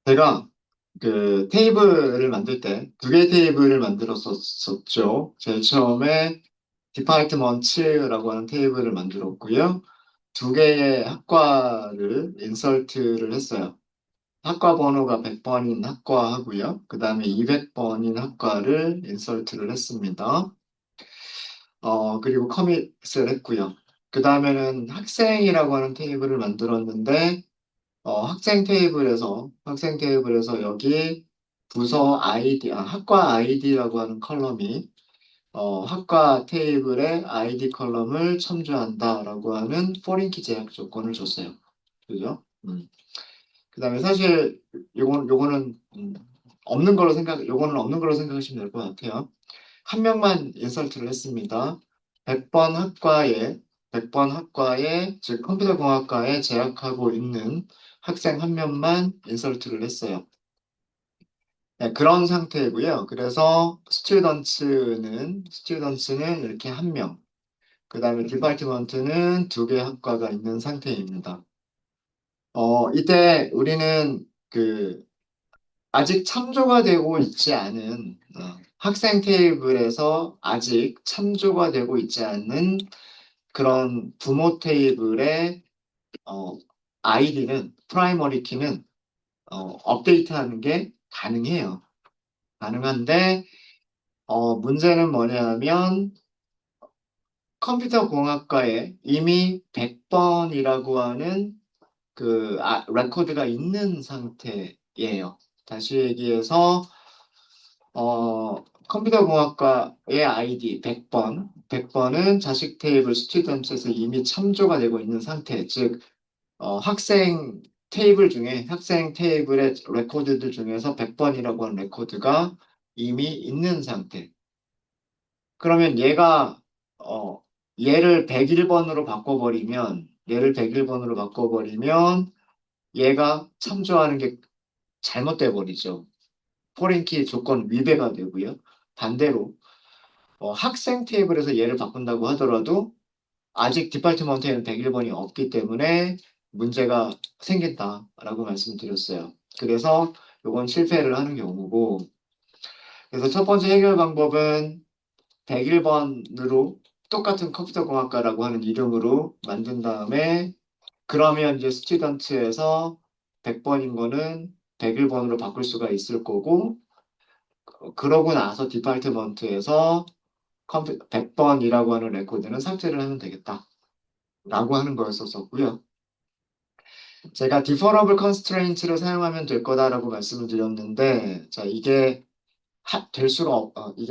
제가 그 테이블을 만들 때 두 개의 테이블을 만들었었죠. 제일 처음에 디파트먼츠라고 하는 테이블을 만들었고요. 두 개의 학과를 인설트를 했어요. 학과 번호가 100번인 학과하고요. 그 다음에 200번인 학과를 인설트를 했습니다. 그리고 커밋을 했고요. 그 다음에는 학생이라고 하는 테이블을 만들었는데 학생 테이블에서 여기 부서 아이디, 학과 아이디라고 하는 컬럼이 학과 테이블에 아이디 컬럼을 첨부한다라고 하는 포린키 제약 조건을 줬어요. 그죠? 그다음에 사실 요거는 요거는 없는 걸로 생각하시면 될 것 같아요. 한 명만 인설트를 했습니다. 100번 학과에, 100번 학과에, 즉 컴퓨터공학과에 재학하고 있는 학생 한 명만 인설트를 했어요. 네, 그런 상태고요. 그래서 스튜던츠는 이렇게 한 명, 그 다음에 디파트먼트는 두 개 학과가 있는 상태입니다. 이때 우리는 아직 참조가 되고 있지 않은 학생 테이블에서 아직 참조가 되고 있지 않는 그런 부모 테이블의 어, 아이디는 프라이머리 키는 업데이트하는 게 가능해요. 가능한데 문제는 뭐냐면 컴퓨터 공학과에 이미 100번이라고 하는 레코드가 있는 상태예요. 다시 얘기해서 컴퓨터공학과의 아이디 100번은 자식 테이블 스튜던트에서 이미 참조가 되고 있는 상태, 즉 학생 테이블의 레코드들 중에서 100번이라고 하는 레코드가 이미 있는 상태. 그러면 어, 얘를 101번으로 바꿔버리면 얘가 참조하는 게 잘못돼 버리죠. 포렌키 조건 위배가 되고요. 반대로 학생 테이블에서 얘를 바꾼다고 하더라도 아직 디파트먼트에는 101번이 없기 때문에 문제가 생긴다라고 말씀드렸어요. 그래서 이건 실패를 하는 경우고 그래서 첫 번째 해결 방법은 101번으로 똑같은 컴퓨터공학과라고 하는 이름으로 만든 다음에 그러면 이제 스튜던트에서 100번인 거는 101번으로 바꿀 수가 있을 거고 그러고 나서 디파트먼트에서 100번이라고 하는 레코드는 삭제를 하면 되겠다. 라고 하는 거였었고요. 제가 디퍼러블 컨스트레인트를 사용하면 될 거다라고 말씀을 드렸는데, 자, 이게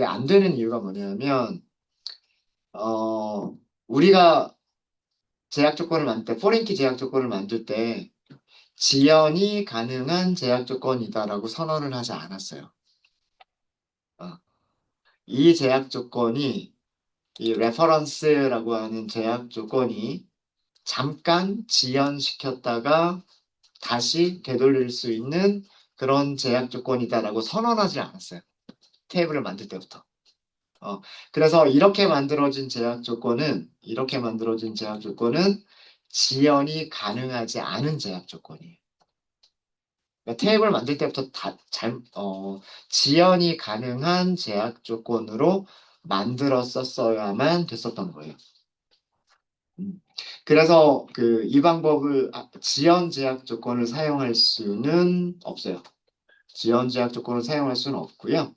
안 되는 이유가 뭐냐면, 우리가 포린키 제약 조건을 만들 때, 지연이 가능한 제약 조건이다라고 선언을 하지 않았어요. 어, 이 제약 조건이, 이 레퍼런스라고 하는 제약 조건이 잠깐 지연시켰다가 다시 되돌릴 수 있는 그런 제약 조건이다라고 선언하지 않았어요. 테이블을 만들 때부터. 그래서 이렇게 만들어진 제약 조건은 지연이 가능하지 않은 제약 조건이에요. 그러니까 테이블 만들 때부터 지연이 가능한 제약 조건으로 만들었었어야만 됐었던 거예요. 음. 그래서 이 방법을 지연 제약 조건을 사용할 수는 없어요. 지연 제약 조건을 사용할 수는 없고요.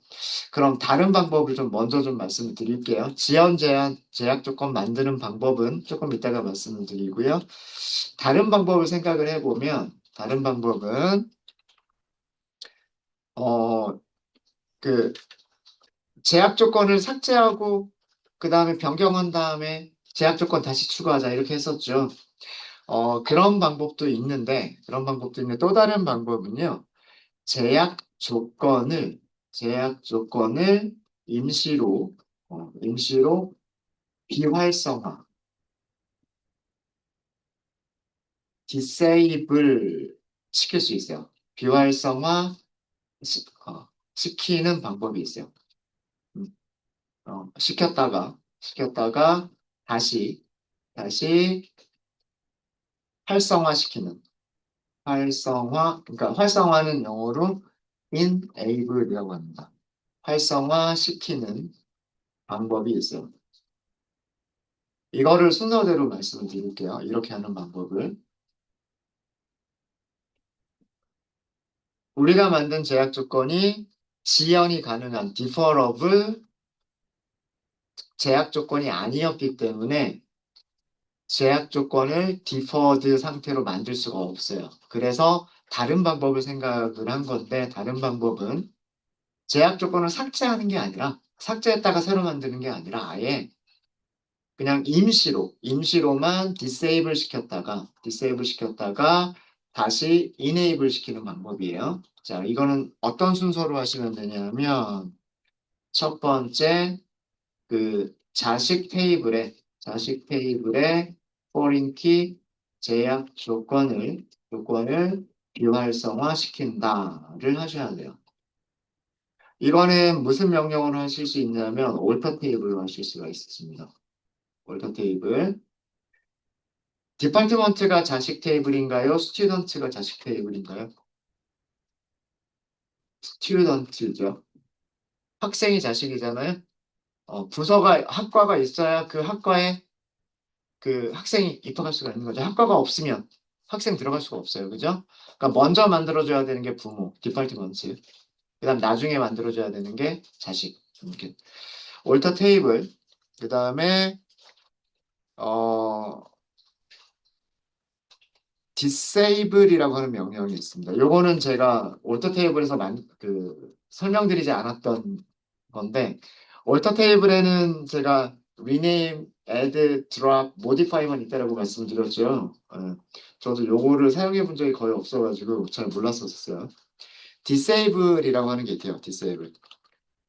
그럼 다른 방법을 좀 먼저 좀 말씀을 드릴게요. 제약 조건 만드는 방법은 조금 이따가 말씀을 드리고요. 다른 방법은 어, 그 제약 조건을 삭제하고 그 다음에 변경한 다음에 제약 조건 다시 추가하자 이렇게 했었죠. 그런 방법도 있는데 또 다른 방법은요. 제약 조건을 임시로, 임시로 비활성화, disable 시킬 수 있어요. 비활성화 시키는 방법이 있어요. 음, 시켰다가 다시 활성화시키는, 그러니까 활성화는 영어로 enable이라고 합니다. 활성화시키는 방법이 있어요. 이거를 순서대로 말씀을 드릴게요. 이렇게 하는 방법을. 우리가 만든 제약 조건이 지연이 가능한 deferable 제약 조건이 아니었기 때문에 제약 조건을 deferred 상태로 만들 수가 없어요. 그래서 다른 방법을 생각을 한 건데 다른 방법은 제약 조건을 삭제하는 게 아니라 삭제했다가 새로 만드는 게 아니라 아예 그냥 임시로만 disable 시켰다가 다시 enable 시키는 방법이에요. 자, 이거는 어떤 순서로 하시면 되냐면 첫 번째 그 자식 테이블에 foreign key 제약 조건을 비활성화 시킨다를 하셔야 돼요. 이거는 무슨 명령어로 하실 수 있냐면 alter 테이블로 하실 수가 있습니다. alter 테이블. 디파트먼트가 자식 테이블인가요? 스튜던트가 자식 테이블인가요? 스튜던트죠. 학생이 자식이잖아요. 학과가 있어야 그 학과에 그 학생이 입학할 수가 있는 거죠. 학과가 없으면 학생 들어갈 수가 없어요. 그죠? 그러니까 먼저 만들어줘야 되는 게 부모, 디파트먼트. 그다음 나중에 만들어줘야 되는 게 자식. 이렇게. 올터 테이블. 그다음에 어 disable이라고 하는 명령이 있습니다. 요거는 제가 올터 테이블에서 설명드리지 않았던 건데 올터 테이블에는 제가 rename, add, drop, modify만 있다라고 말씀드렸죠. 저도 요거를 사용해 본 적이 거의 없어가지고 잘 몰랐었어요. disable이라고 하는 게 있대요. disable.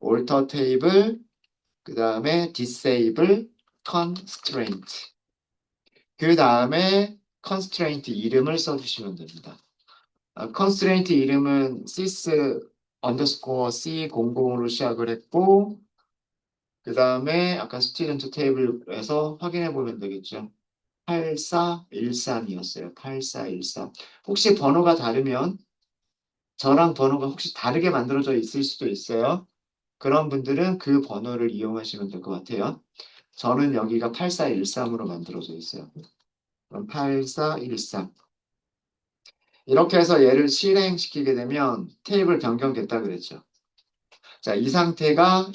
alter table, 그 다음에 disable constraint. 그 다음에 constraint 이름을 써주시면 됩니다. constraint 이름은 sys underscore c00으로 시작을 했고 그 다음에 아까 스튜던트 테이블에서 확인해 보면 되겠죠. 8413이었어요. 8413. 혹시 번호가 다르면 저랑 번호가 혹시 다르게 만들어져 있을 수도 있어요. 그런 분들은 그 번호를 이용하시면 될 것 같아요. 저는 여기가 8413으로 만들어져 있어요. 그럼 8413. 이렇게 해서 얘를 실행시키게 되면 테이블 변경됐다 그랬죠. 자, 이 상태가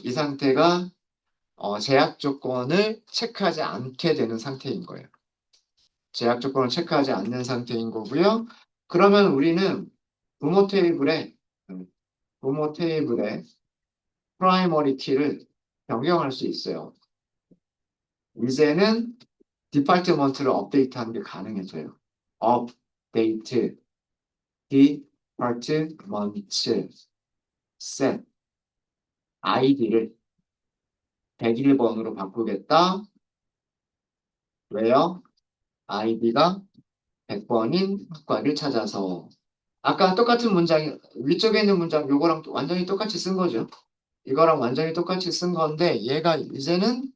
제약 조건을 체크하지 않게 되는 상태인 거예요. 제약 조건을 체크하지 않는 상태인 거고요. 그러면 우리는 부모 테이블에 음, 부모 테이블에 프라이머리 키를 변경할 수 있어요. 이제는 디파트먼트를 업데이트하는 게 가능해져요. 업데이트 디파트먼트 셋 아이디를 101번으로 바꾸겠다. 왜요? 아이디가 100번인 학과를 찾아서 아까 똑같은 문장 위쪽에 있는 문장 요거랑 완전히 똑같이 쓴 거죠. 이거랑 완전히 똑같이 쓴 건데 얘가 이제는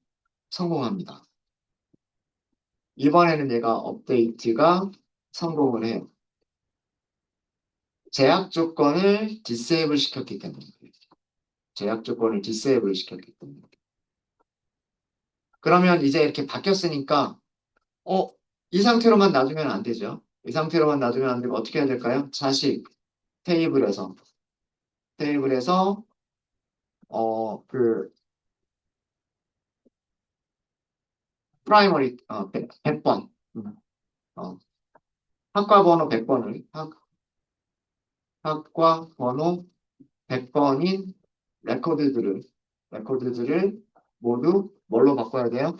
성공합니다. 이번에는 얘가 업데이트가 성공을 해요. 제약 조건을 디세이블 시켰기 때문에 제약 조건을 디세이블 시켰기 때문에 그러면 이제 이렇게 바뀌었으니까 어, 이 상태로만 놔두면 안 되죠. 이 상태로만 놔두면 안 되고 어떻게 해야 될까요? 자식 테이블에서 테이블에서 그 프라이머리 100번 어, 학과 번호 100번을 학과 번호 100번인 레코드들을 모두 뭘로 바꿔야 돼요?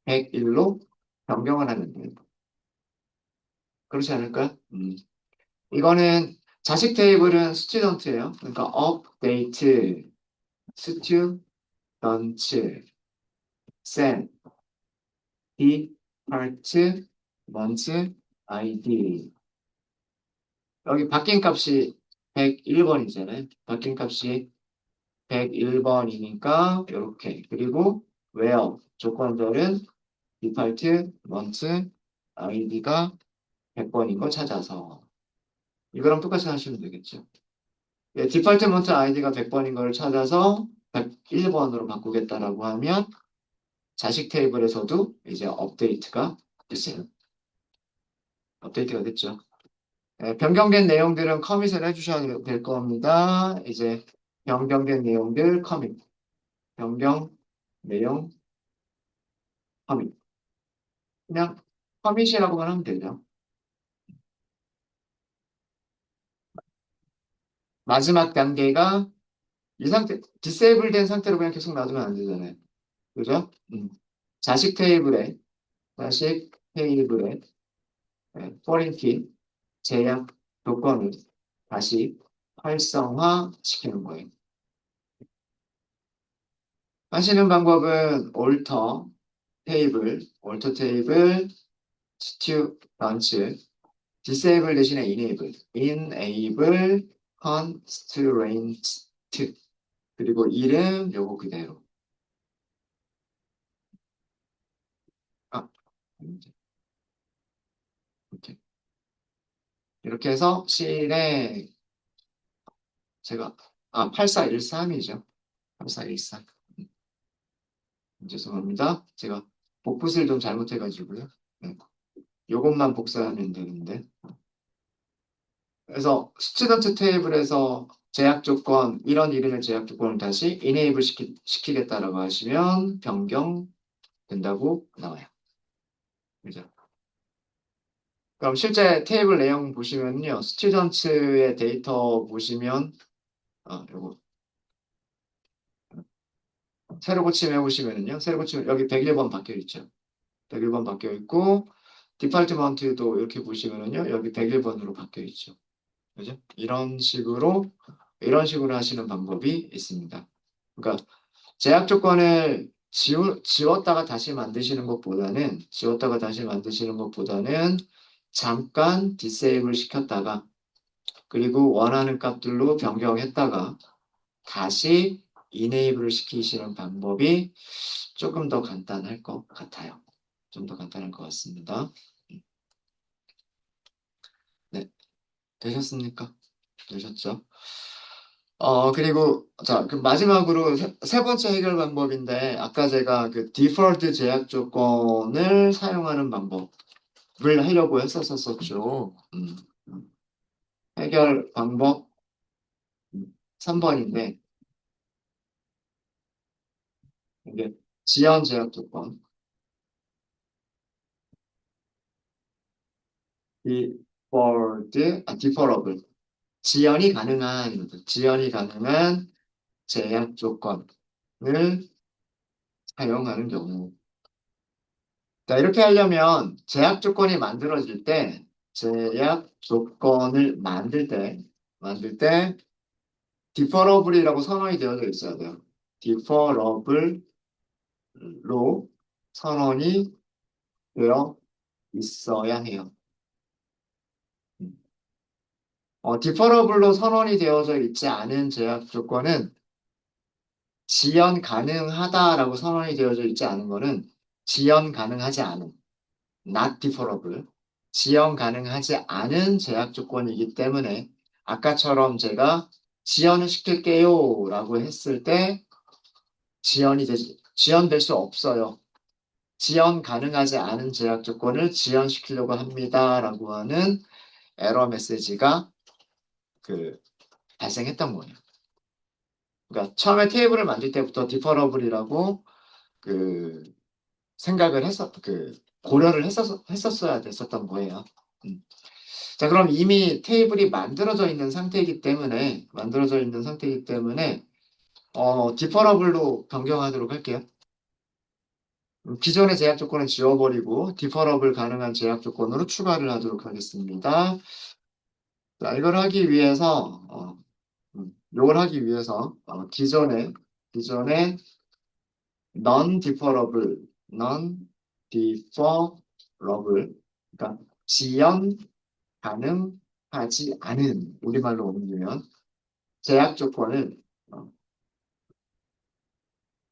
101로 변경을 하면 돼요. 그렇지 않을까요? 이거는 자식 테이블은 스튜던트예요. 그러니까 update student send department id 여기 바뀐 값이 101번이잖아요. 바뀐 값이 101번이니까 이렇게 그리고 where 조건들은 department id가 100번인 거 찾아서 이거랑 똑같이 하시면 되겠죠. 예, 디팔트먼트 아이디가 100번인 걸 찾아서 101번으로 바꾸겠다라고 하면 자식 테이블에서도 이제 업데이트가 됐어요. 업데이트가 됐죠. 예, 변경된 내용들은 커밋을 해주셔야 될 겁니다. 이제 변경된 내용들 커밋, 변경 내용 커밋. 그냥 커밋이라고만 하면 되죠. 마지막 단계가 이 상태, 디세이블 된 상태로 그냥 계속 놔두면 안 되잖아요. 그죠? 자식 테이블에, 자식 테이블에, 포린 키, 제약 조건을 다시 활성화 시키는 거예요. 하시는 방법은 올터 테이블, 스튜 런치, disable 대신에 enable constraint, 그리고 이름 요거 그대로. 아, 이렇게. 이렇게 해서 실에 제가 8413이죠. 8413. 죄송합니다. 제가 복붙을 좀 잘못해가지고요. 네. 요것만 복사하면 되는데. 그래서 스튜던트 테이블에서 제약 조건, 이런 이름의 제약 조건을 다시 enable 시키겠다라고 하시면 변경 된다고 나와요. 그죠? 그럼 실제 테이블 내용 보시면요. 스튜던트의 데이터 보시면, 요거, 새로 고침해 보시면은요. 새로 고치면 여기 101번 바뀌어 있죠. 101번 바뀌어 있고, 디팔트먼트도 이렇게 보시면은요. 여기 101번으로 바뀌어 있죠. 그죠? 이런 식으로 하시는 방법이 있습니다. 그러니까 제약 조건을 지웠다가 다시 만드시는 것보다는 잠깐 디세이블 시켰다가 그리고 원하는 값들로 변경했다가 다시 이네이블을 시키시는 방법이 조금 더 간단할 것 같아요. 좀 더 간단할 것 같습니다. 네, 되셨습니까? 되셨죠? 그리고, 자, 그 마지막으로 세 번째 해결 방법인데, 아까 제가 그 디폴트 제약 조건을 사용하는 방법을 하려고 했었었죠. 해결 방법 3번인데, 이게 지연 제약 조건, 디퍼러블. 지연이 가능한 제약 조건을 사용하는 경우. 자, 이렇게 하려면 제약 조건을 만들 때, 디퍼러블이라고 선언이 되어져 있어야 돼요. 디퍼러블로 선언이 되어 있어야 해요. 디퍼러블로 선언이 되어져 있지 않은 제약 조건은 지연 가능하다라고 선언이 되어져 있지 않은 거는 지연 가능하지 않은, not deferable, 지연 가능하지 않은 제약 조건이기 때문에 아까처럼 제가 지연을 시킬게요 라고 했을 때 지연될 수 없어요. 지연 가능하지 않은 제약 조건을 지연시키려고 합니다 라고 하는 에러 메시지가 그 발생했던 거예요. 그러니까 처음에 테이블을 만들 때부터 디퍼러블이라고 그 고려를 했었어야 됐었던 거예요. 음. 자, 그럼 이미 테이블이 만들어져 있는 상태이기 때문에, 디퍼러블로 변경하도록 할게요. 기존의 제약 조건을 지워버리고, 디퍼러블 가능한 제약 조건으로 추가를 하도록 하겠습니다. 자, 이걸 하기 위해서, 기존의 non-deferrable, 그러니까 지연 가능하지 않은, 우리말로 옮기면 제약 조건을 어,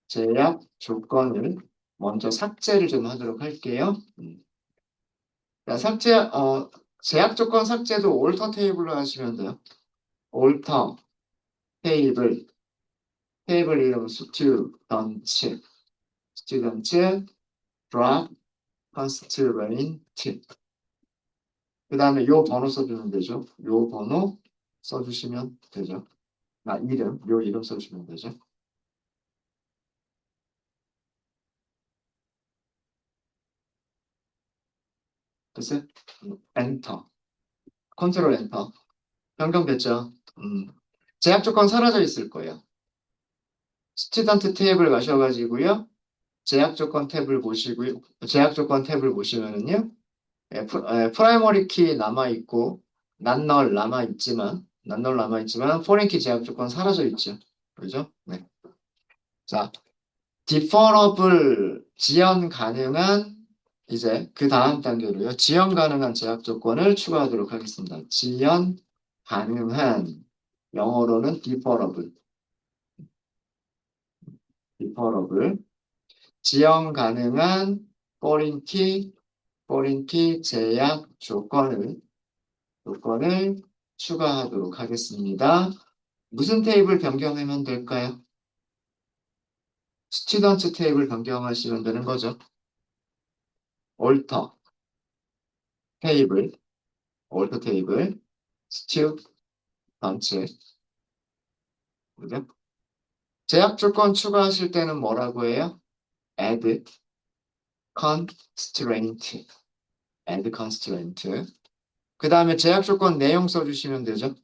제약 조건을 먼저 삭제를 좀 하도록 할게요. 자, 제약 조건 삭제도 alter 테이블로 하시면 돼요. alter 테이블, 테이블 이름 student, student, drop, constraint. 그 다음에 요 번호 써주면 되죠. 요 번호 써주시면 되죠. 요 이름 써주시면 되죠. 됐어요? 엔터. 컨트롤 엔터. 변경됐죠? 제약 조건 사라져 있을 거예요. 스튜던트 탭을 가셔가지고요. 제약 조건 탭을 보시고요. 제약 조건 탭을 보시면은요. 프라이머리 키 남아있고, 난널 남아있지만, 포렌 키 제약 조건 사라져 있죠. 그죠? 네. 자, 디퍼러블 지연 가능한 이제 그 다음 단계로요. 지연 가능한 제약 조건을 추가하도록 하겠습니다. 지연 가능한 영어로는 디퍼러블, 디퍼러블 지연 가능한 포린키 제약 조건을 추가하도록 하겠습니다. 무슨 테이블 변경하면 될까요? 스튜던트 테이블 변경하시면 되는 거죠. alter 테이블, alter 테이블, 스튜던트, 그죠? 제약 조건 추가하실 때는 뭐라고 해요? add constraint, add constraint. 그 다음에 제약 조건 내용 써주시면 되죠.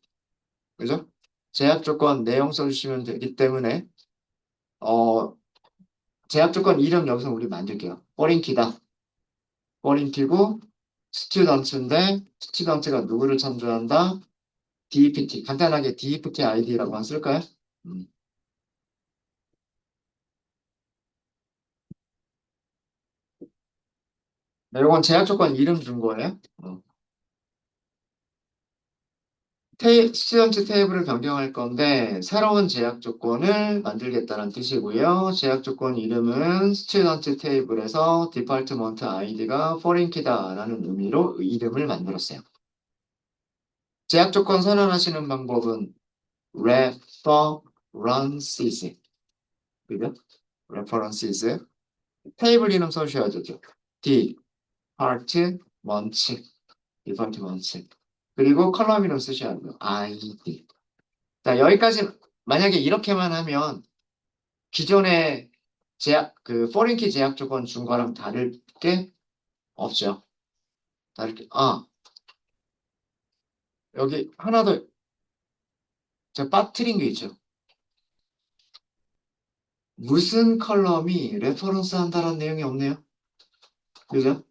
그죠? 제약 조건 내용 써주시면 되기 때문에 어, 제약 조건 이름 여기서 우리 만들게요. 포린키다. 포린키고 스튜던트인데 스튜던트가 누구를 참조한다? DEPT. 간단하게 DEPT 아이디라고만 쓸까요? 음. 네, 이건 제약 조건 이름 준 거예요. 스튜던트 테이블을 변경할 건데 새로운 제약 조건을 만들겠다는 뜻이고요. 제약 조건 이름은 스튜던트 테이블에서 디파트먼트 아이디가 포린키다라는 의미로 이름을 만들었어요. 제약 조건 선언하시는 방법은 references, 그죠? references. 테이블 이름 써주셔야죠. department, department. 그리고 컬럼 이름 쓰셔야 돼요. id. 자, 여기까지 만약에 이렇게만 하면 기존의 포린키 제약 조건 준 거랑 다를 게 없죠. 여기 하나 더 제가 빠뜨린 게 있죠. 무슨 컬럼이 레퍼런스 한다는 내용이 없네요. 그죠?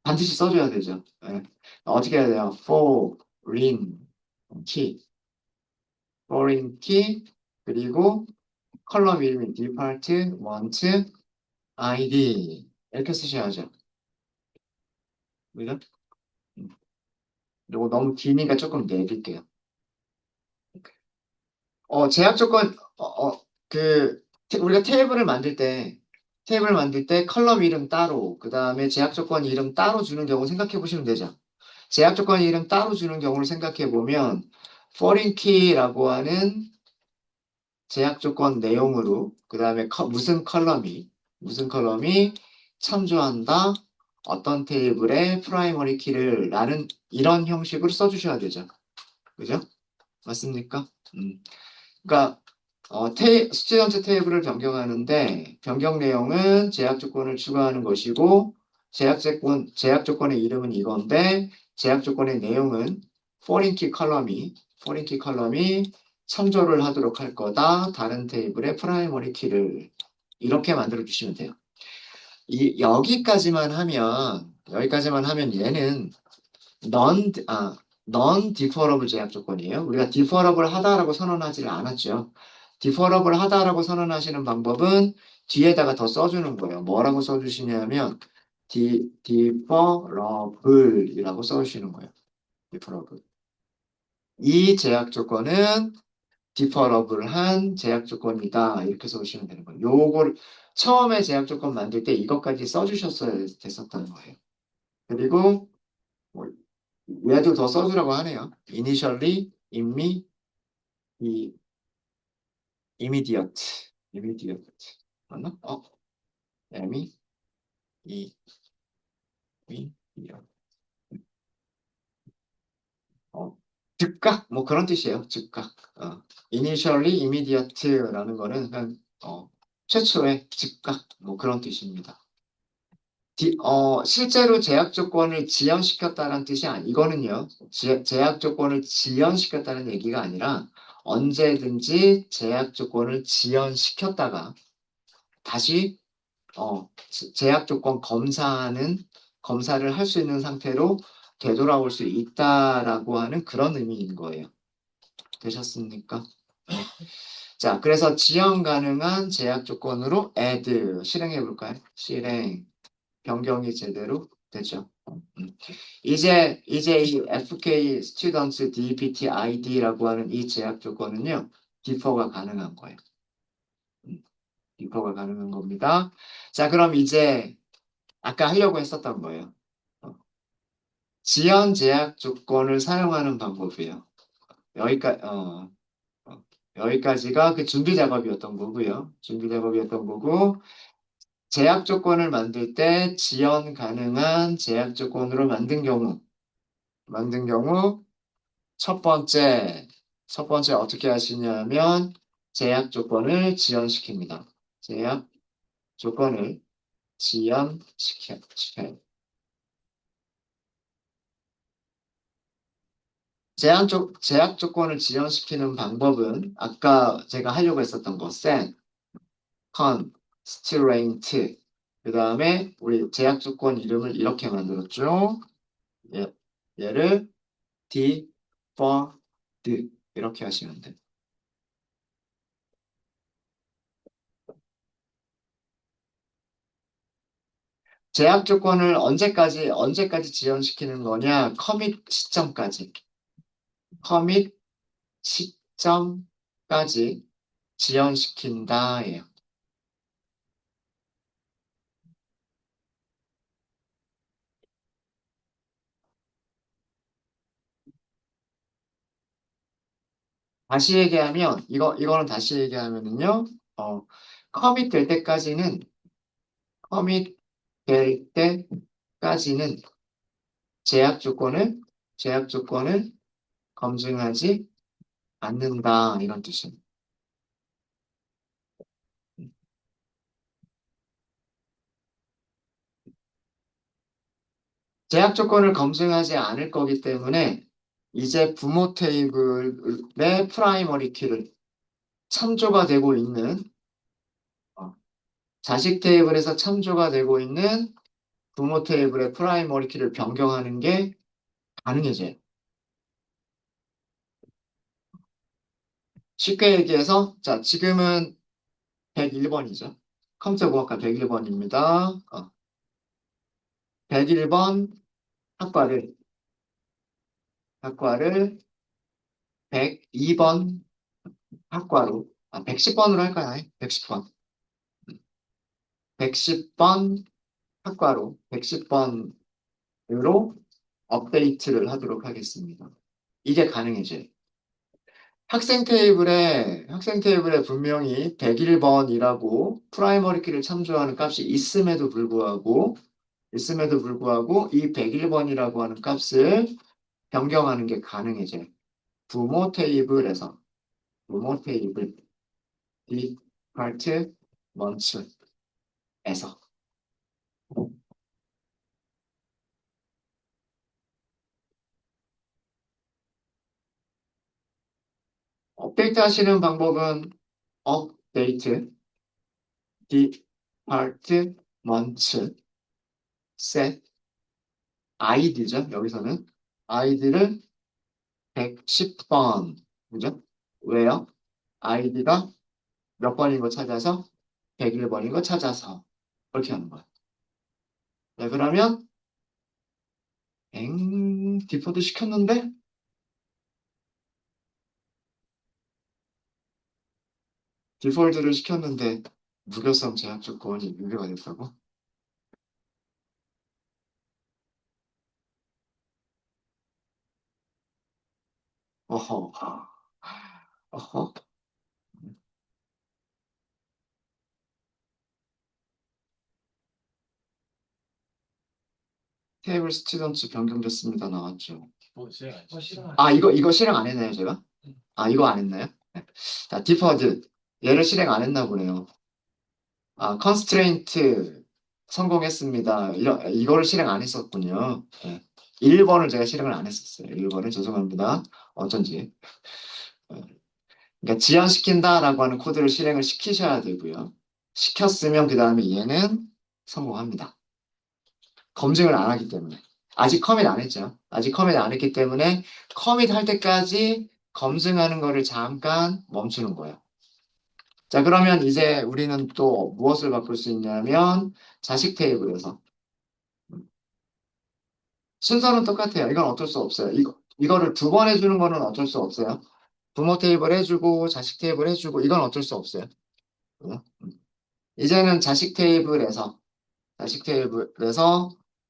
반드시 써줘야 되죠. 예. 어떻게 해야 돼요? key, foreign key, 그리고 컬럼 이름이 department id 이렇게 쓰셔야죠. 그죠? 음. 이거 너무 기니까 조금 내릴게요. 제약 조건, 우리가 테이블을 만들 때 컬럼 이름 따로, 그 다음에 제약 조건 이름 따로 주는 경우 생각해 보시면 되죠. 제약 조건 이름 따로 주는 경우를 생각해 보면, foreign key라고 하는 제약 조건 내용으로, 그 다음에 무슨 컬럼이 참조한다, 어떤 테이블의 프라이머리 키를 라는 이런 형식으로 써주셔야 되죠. 그죠? 맞습니까? 그러니까 스튜던트 테이블을 변경하는데 변경 내용은 제약 조건을 추가하는 것이고 제약 조건의 이름은 이건데 제약 조건의 내용은 포린키 컬럼이 참조를 하도록 할 거다. 다른 테이블의 프라이머리 키를 이렇게 만들어 주시면 돼요. 여기까지만 하면 얘는 non, non-deferable 제약 조건이에요. 우리가 deferable 하다라고 선언하지를 않았죠. deferable 하다라고 선언하시는 방법은 뒤에다가 더 써주는 거예요. 뭐라고 써주시냐면 deferable이라고 써주시는 거예요. deferable. 이 제약 조건은 deferable한 제약 조건이다. 이렇게 써주시면 되는 거예요. 요거를 처음에 제약 조건 만들 때 이것까지 써주셨어야 됐었다는 거예요. 그리고 얘도 더 써주라고 하네요. initially, imme, 이 immediate, immediate 맞나? 이미, 이, 미, 이런. 어, 즉각 뭐 그런 뜻이에요. 즉각. initially, immediate라는 거는 그냥 최초의 즉각 뭐 그런 뜻입니다. 실제로 제약 조건을 지연시켰다는 뜻이 이거는요. 제약 조건을 지연시켰다는 얘기가 아니라 언제든지 제약 조건을 지연시켰다가 다시 제약 조건 검사를 할 수 있는 상태로 되돌아올 수 있다라고 하는 그런 의미인 거예요. 되셨습니까? 네. 자, 그래서 지연 가능한 제약 조건으로 add 실행해 볼까요? 실행. 변경이 제대로 되죠. 음. 이제 이 FK Students DPT ID라고 하는 이 제약 조건은요, 디퍼가 가능한 거예요. 디퍼가 가능한 겁니다. 자, 그럼 이제 아까 하려고 했었던 거예요. 어, 지연 제약 조건을 사용하는 방법이에요. 여기까지, 여기까지가 그 준비 작업이었던 거고요. 준비 작업이었던 거고, 제약 조건을 만들 때 지연 가능한 제약 조건으로 만든 경우 첫 번째, 첫 번째 어떻게 하시냐면 제약 조건을 지연시킵니다. 제약 조건을 지연시켜요. 제약 조건을 지연시키는 방법은 아까 제가 하려고 했었던 거, set, constraint, 그 다음에 우리 제약 조건 이름을 이렇게 만들었죠. 얘, 얘를 deferred 이렇게 하시면 돼요. 제약 조건을 언제까지 지연시키는 거냐? 커밋 시점까지. 커밋 시점까지 지연시킨다예요. 이거는 다시 얘기하면은요, 어, 커밋 될 때까지는, 커밋 될 때까지는 제약 조건을, 제약 조건을 검증하지 않는다. 이런 뜻입니다. 제약 조건을 검증하지 않을 거기 때문에 이제 부모 테이블의 프라이머리 키를 참조가 되고 있는 어, 자식 테이블에서 참조가 되고 있는 부모 테이블의 프라이머리 키를 변경하는 게 가능해져요. 쉽게 얘기해서 자 지금은 101번이죠. 컴퓨터공학과 101번입니다. 101번 학과를 102번 학과로 110번으로 할까요? 110번. 110번 학과로 110번으로 업데이트를 하도록 하겠습니다. 이게 가능해져요. 학생 테이블에 분명히 101번이라고 프라이머리 키를 참조하는 값이 있음에도 불구하고 이 101번이라고 하는 값을 변경하는 게 가능해져요. 부모 테이블에서 부모 테이블 디파트먼트에서 업데이트 하시는 방법은 업데이트 디파트먼트 셋 아이디죠. 여기서는 아이디를 110번 그죠? 왜요? 아이디가 몇 번인 거 찾아서 101번인 거 찾아서 그렇게 하는 거예요. 네, 그러면 디포트 시켰는데 디폴트를 시켰는데 무결성 제약 조건이 유료가 됐다고? 어허, 어허. 테이블 스튜던츠 변경됐습니다. 나왔죠. 이거 실행 안 했나요, 제가? 이거 안 했나요? 네. 자, 디퍼드. 얘를 실행 안 했나 보네요. 컨스트레인트 성공했습니다. 이거를 실행 안 했었군요. 네. 1번을 제가 실행을 안 했었어요. 1번을 죄송합니다. 어쩐지. 네. 그러니까 지연시킨다라고 하는 코드를 실행을 시키셔야 되고요. 시켰으면 그 다음에 얘는 성공합니다. 검증을 안 하기 때문에. 아직 커밋 안 했죠. 아직 커밋 안 했기 때문에 커밋 할 때까지 검증하는 거를 잠깐 멈추는 거예요. 자, 그러면 이제 우리는 또 무엇을 바꿀 수 있냐면 자식 테이블에서 순서는 똑같아요. 이건 어쩔 수 없어요. 이거를 두 번 해주는 거는 어쩔 수 없어요. 부모 테이블 해주고 자식 테이블 해주고 이건 어쩔 수 없어요. 응? 이제는 자식 테이블에서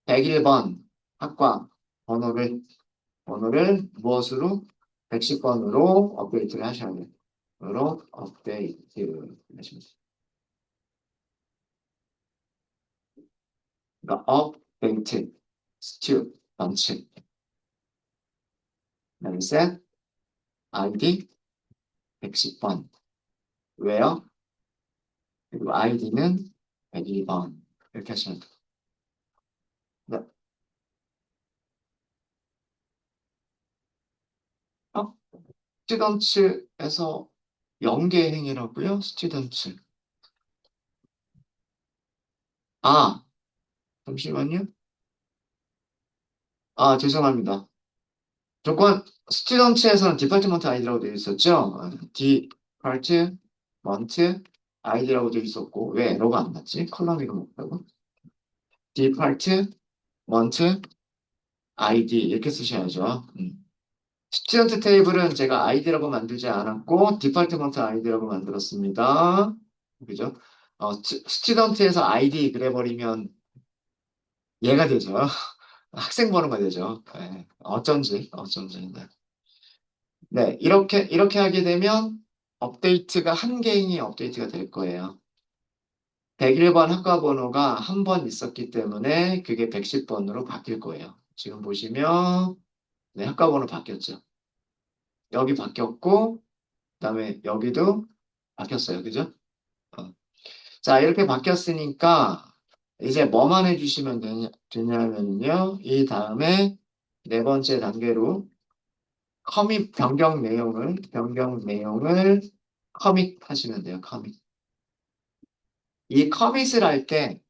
101번 학과 번호를 무엇으로? 110번으로 업데이트를 하셔야 돼요. 으로 업데이트 하시면 돼요. 그러니까 업데이트, 스튜, 런치, 그다음에 set, id 110번, 왜요? 그리고 id는 101번 이렇게 하시면 돼요. 네. 어? 스튜던츠에서 연계 행위라고요? 스튜던츠. 아, 잠시만요. 죄송합니다. 조건 스튜던츠에서는 디파트먼트 아이디라고 되어 있었죠? 디파트먼트 아이디라고 되어 있었고 왜 에러가 안 났지? 컬럼 이거 없다고? 디파트먼트 아이디 이렇게 쓰셔야죠. 스튜던트 테이블은 제가 아이디라고 만들지 않았고 디파트먼트 아이디라고 만들었습니다. 그죠? 스튜던트에서 아이디 그래버리면 얘가 되죠. 학생 번호가 되죠. 네, 어쩐지. 네. 네, 이렇게 하게 되면 업데이트가 한 개인이 업데이트가 될 거예요. 101번 학과 번호가 한 번 있었기 때문에 그게 110번으로 바뀔 거예요. 지금 보시면 네, 학과 번호 바뀌었죠. 여기 바뀌었고 그다음에 여기도 바뀌었어요. 그죠? 어. 자, 이렇게 바뀌었으니까 이제 뭐만 해주시면 되냐면요. 이 다음에 네 번째 단계로 커밋 변경 내용을 커밋 하시면 돼요. 커밋. 이 커밋할 때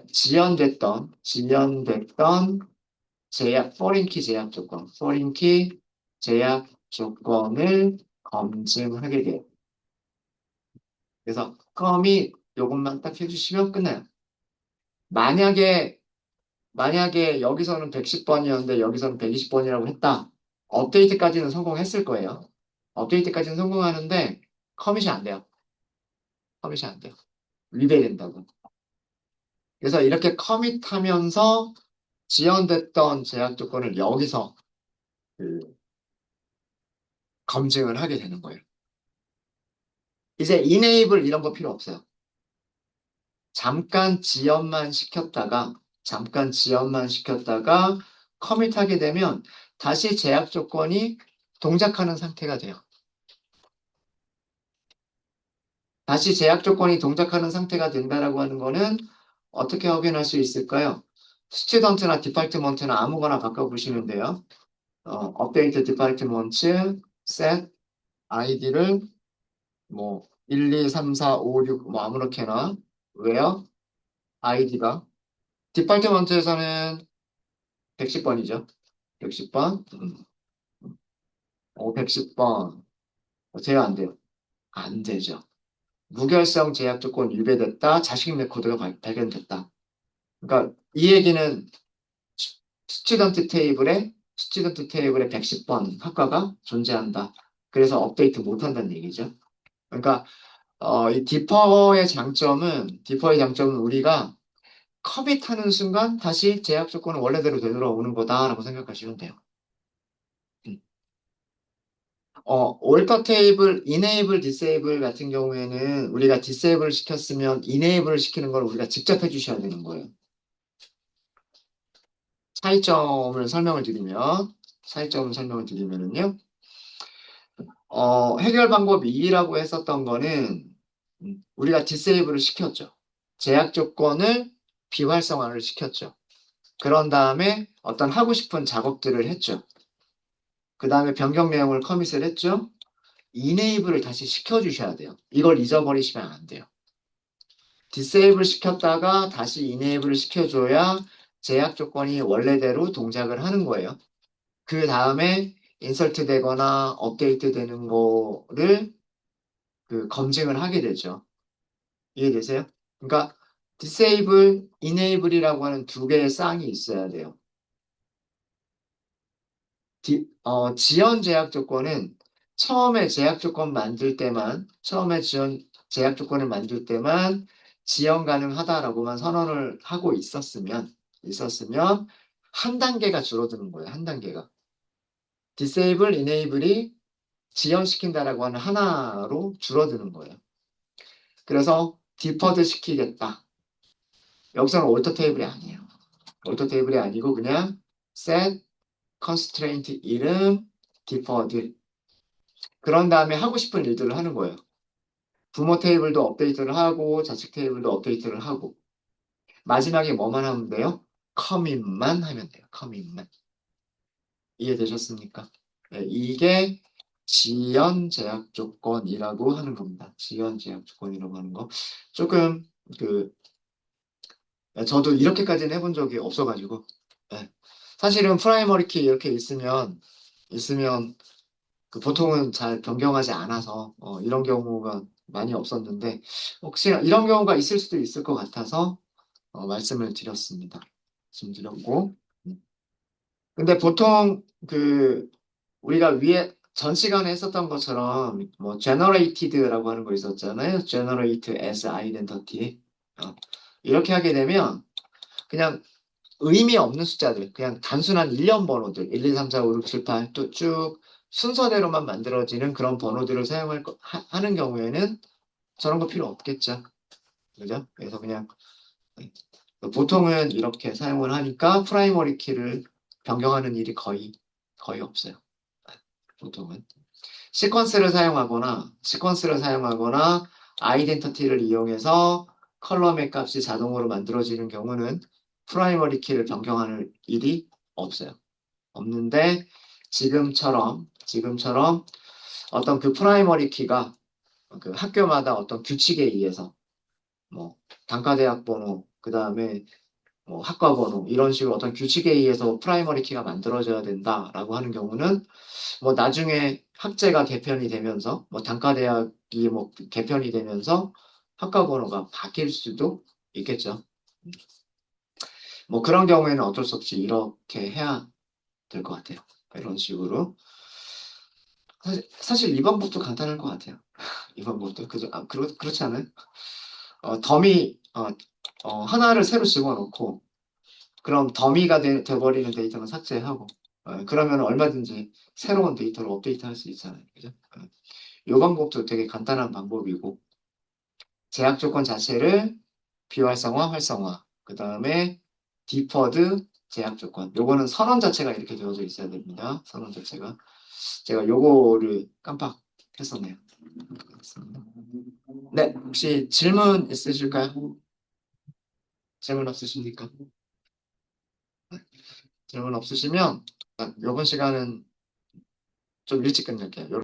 지연됐던 포린키 제약 조건을 검증하게 돼요. 그래서 커밋 요것만 딱 해주시면 끝나요. 만약에 여기서는 110번이었는데 여기서는 120번이라고 했다. 업데이트까지는 성공했을 거예요. 업데이트까지는 성공하는데 커밋이 안 돼요. 커밋이 안 돼요. 리베이된다고. 그래서 이렇게 커밋하면서 지연됐던 제약 조건을 여기서 그 검증을 하게 되는 거예요. 이제 enable 이런 거 필요 없어요. 잠깐 지연만 시켰다가 커밋하게 되면 다시 제약 조건이 동작하는 상태가 돼요. 다시 제약 조건이 동작하는 상태가 된다라고 하는 거는 어떻게 확인할 수 있을까요? 스튜던트나 디파트먼트나 아무거나 바꿔보시면 돼요. 업데이트 디파트먼트 set id를 뭐 1, 2, 3, 4, 5, 6 뭐 아무렇게나 왜요? id가 디파트먼트에서는 110번이죠. 110번. 110번. 제가 안 돼요. 안 되죠. 무결성 제약 조건 위배됐다. 자식 레코드가 발견됐다. 그러니까 이 얘기는 스튜던트 테이블에 110번 학과가 존재한다. 그래서 업데이트 못 한다는 얘기죠. 그러니까 이 디퍼의 장점은 우리가 커밋하는 순간 다시 제약 조건은 원래대로 되돌아오는 거다라고 생각하시면 돼요. alter 테이블, enable, disable 같은 경우에는 우리가 disable 시켰으면 enable을 시키는 걸 우리가 직접 해주셔야 되는 거예요. 차이점을 설명을 드리면, 차이점을 설명을 드리면은요, 해결 방법 2라고 했었던 거는 우리가 disable을 시켰죠. 제약 조건을 비활성화를 시켰죠. 그런 다음에 어떤 하고 싶은 작업들을 했죠. 그 다음에 변경 내용을 커밋을 했죠. enable을 다시 시켜주셔야 돼요. 이걸 잊어버리시면 안 돼요. disable 시켰다가 다시 enable을 시켜줘야 제약 조건이 원래대로 동작을 하는 거예요. 그 다음에 인설트 되거나 업데이트 되는 거를 검증을 하게 되죠. 이해되세요? 그러니까 disable, enable이라고 하는 두 개의 쌍이 있어야 돼요. 지연 제약 조건은 처음에 지연 제약 조건을 만들 때만 지연 가능하다라고만 선언을 하고 있었으면 한 단계가 줄어드는 거예요. 한 단계가. disable, enable이 지연시킨다라고 하는 하나로 줄어드는 거예요. 그래서 deferred 시키겠다. 여기서는 alter 테이블이 아니에요. alter 테이블이 아니고 그냥 set constraint 이름 deferred 그런 다음에 하고 싶은 일들을 하는 거예요. 부모 테이블도 업데이트를 하고 자식 테이블도 업데이트를 하고 마지막에 뭐만 하면 돼요? 커밋만 하면 돼요. 커밋만. 이해되셨습니까? 네, 이게 지연 제약 조건이라고 하는 겁니다. 지연 제약 조건이라고 하는 거. 조금 그 저도 이렇게까지는 해본 적이 없어가지고 네. 사실은 프라이머리 키 이렇게 있으면 보통은 잘 변경하지 않아서 이런 경우가 많이 없었는데 혹시 이런 경우가 있을 수도 있을 것 같아서 말씀을 드렸습니다. 말씀드렸고 근데 보통 우리가 위에 전 시간에 했었던 것처럼 뭐 generated라고 하는 거 있었잖아요. generate as identity 이렇게 하게 되면 그냥 의미 없는 숫자들, 그냥 단순한 일련 번호들, 1, 2, 3, 4, 5, 6, 7, 8, 또 쭉 순서대로만 만들어지는 그런 번호들을 하는 경우에는 저런 거 필요 없겠죠. 그죠? 그래서 그냥 보통은 이렇게 사용을 하니까 프라이머리 키를 변경하는 일이 거의 없어요. 보통은. 시퀀스를 사용하거나 아이덴티티를 이용해서 컬럼의 값이 자동으로 만들어지는 경우는 프라이머리 키를 변경하는 일이 없어요. 없는데 지금처럼 어떤 프라이머리 키가 학교마다 어떤 규칙에 의해서 뭐 단과대학 번호 그다음에 뭐 학과 번호 이런 식으로 어떤 규칙에 의해서 프라이머리 키가 만들어져야 된다라고 하는 경우는 뭐 나중에 학제가 개편이 되면서 뭐 단과대학이 뭐 개편이 되면서 학과 번호가 바뀔 수도 있겠죠. 뭐 그런 경우에는 어쩔 수 없이 이렇게 해야 될 것 같아요. 이런 식으로. 사실 이 방법도 간단할 것 같아요. 이 방법도 그죠? 그렇지 않아요? 더미 하나를 새로 집어넣고 그럼 더미가 돼버리는 데이터는 삭제하고 그러면 얼마든지 새로운 데이터를 업데이트할 수 있잖아요. 그죠? 이 방법도 되게 간단한 방법이고 제약 조건 자체를 비활성화, 활성화 그 다음에 디퍼드 제약 조건 요거는 선언 자체가 이렇게 되어져 있어야 됩니다. 선언 자체가 제가 요거를 깜빡했었네요. 네, 혹시 질문 있으실까요? 질문 없으십니까? 질문 없으시면 이번 시간은 좀 일찍 끝낼게요.